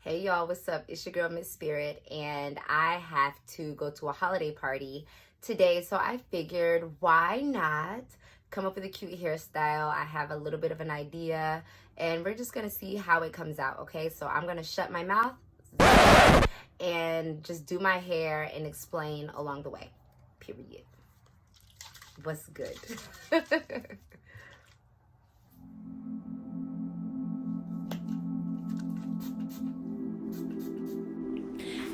Hey y'all, what's up? It's your girl Miss Spirit, and I have to go to a holiday party today, so I figured why not come up with a cute hairstyle. I have a little bit of an idea, and we're just gonna see how it comes out, okay? So I'm gonna shut my mouth and just do my hair and explain along the way, period. What's good?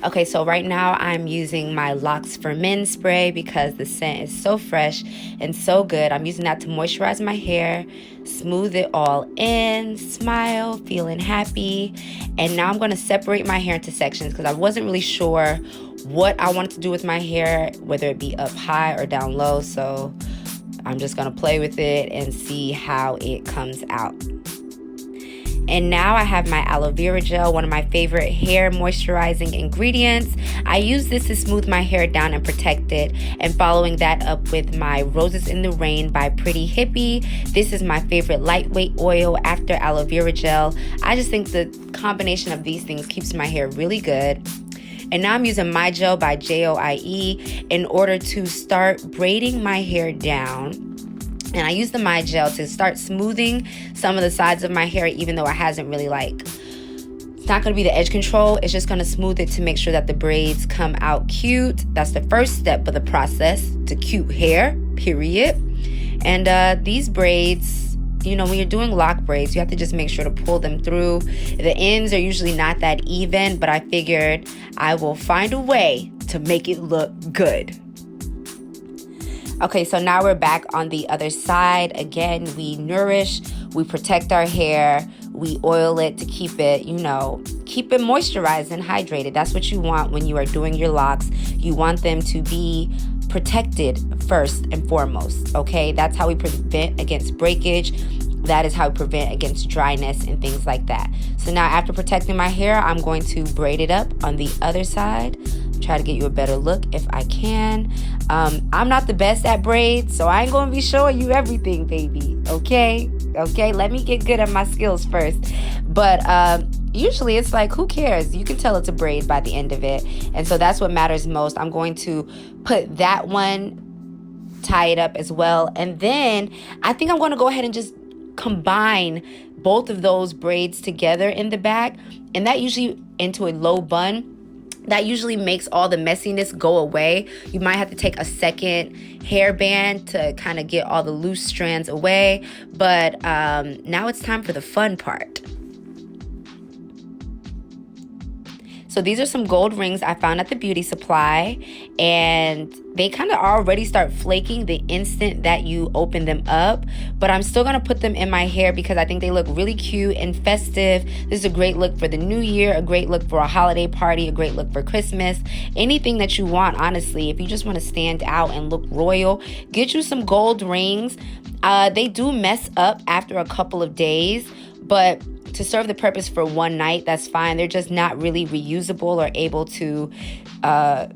Okay, so right now I'm using my Locs for Men spray because the scent is so fresh and so good. I'm using that to moisturize my hair, smooth it all in, smile, feeling happy. And now I'm going to separate my hair into sections because I wasn't really sure what I wanted to do with my hair, whether it be up high or down low. So I'm just going to play with it and see how it comes out. And now I have my aloe vera gel, one of my favorite hair moisturizing ingredients. I use this to smooth my hair down and protect it. And following that up with my Roses in the Rain by Pretty Hippie. This is my favorite lightweight oil after aloe vera gel. I just think the combination of these things keeps my hair really good. And now I'm using My Gel by JOIE in order to start braiding my hair down. And I use the My Gel to start smoothing some of the sides of my hair, even though it hasn't really it's not going to be the edge control. It's just going to smooth it to make sure that the braids come out cute. That's the first step of the process to cute hair, period. And these braids, you know, when you're doing lock braids, you have to just make sure to pull them through. The ends are usually not that even, but I figured I will find a way to make it look good. Okay, so now we're back on the other side. Again, we nourish, we protect our hair, we oil it to keep it, keep it moisturized and hydrated. That's what you want when you are doing your locks. You want them to be protected first and foremost, okay? That's how we prevent against breakage. That is how we prevent against dryness and things like that. So now after protecting my hair, I'm going to braid it up on the other side. Try to get you a better look if I can. I'm not the best at braids, so I ain't gonna be showing you everything, baby. Okay, let me get good at my skills first. But usually it's like, who cares? You can tell it's a braid by the end of it. And so that's what matters most. I'm going to put that one, tie it up as well. And then I think I'm going to go ahead and just combine both of those braids together in the back. And that usually into a low bun. That usually makes all the messiness go away. You might have to take a second hairband to kind of get all the loose strands away. But now it's time for the fun part. So these are some gold rings I found at the beauty supply, and they kind of already start flaking the instant that you open them up, but I'm still gonna put them in my hair because I think they look really cute and festive. This is a great look for the new year, a great look for a holiday party, a great look for Christmas, anything that you want, honestly. If you just want to stand out and look royal, get you some gold rings. They do mess up after a couple of days, but to serve the purpose for one night, that's fine. They're just not really reusable or able to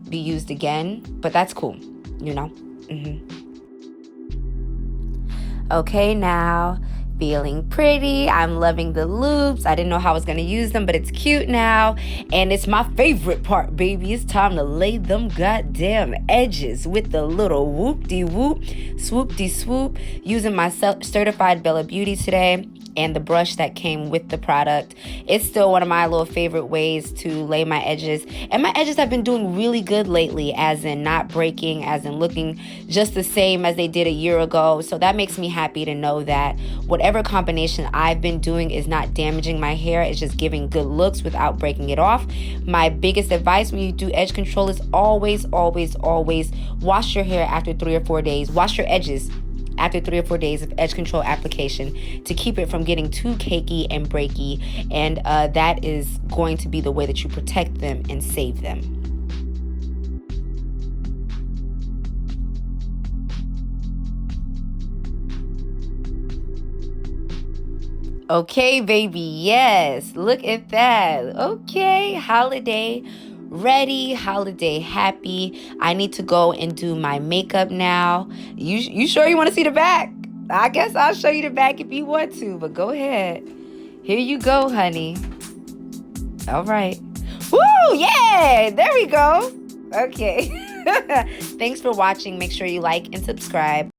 be used again, but that's cool, Okay, now feeling pretty. I'm loving the loops. I didn't know how I was going to use them, but it's cute now. And it's my favorite part, baby. It's time to lay them goddamn edges with the little whoop-de-whoop, swoop-de-swoop, using my certified Bella Beauty today and the brush that came with the product. It's still one of my little favorite ways to lay my edges. And my edges have been doing really good lately, as in not breaking, as in looking just the same as they did a year ago. So that makes me happy to know that whatever combination I've been doing is not damaging my hair. It's just giving good looks without breaking it off. My biggest advice when you do edge control is always, always, always wash your hair after 3 or 4 days. Wash your edges after 3 or 4 days of edge control application to keep it from getting too cakey and breaky. And that is going to be the way that you protect them and save them. Okay, baby, yes, look at that. Okay, holiday ready, holiday happy. I need to go and do my makeup now. You sure you want to see the back? I guess I'll show you the back if you want to, but go ahead. Here you go, honey. All right. Woo! Yeah! There we go. Okay. Thanks for watching. Make sure you like and subscribe.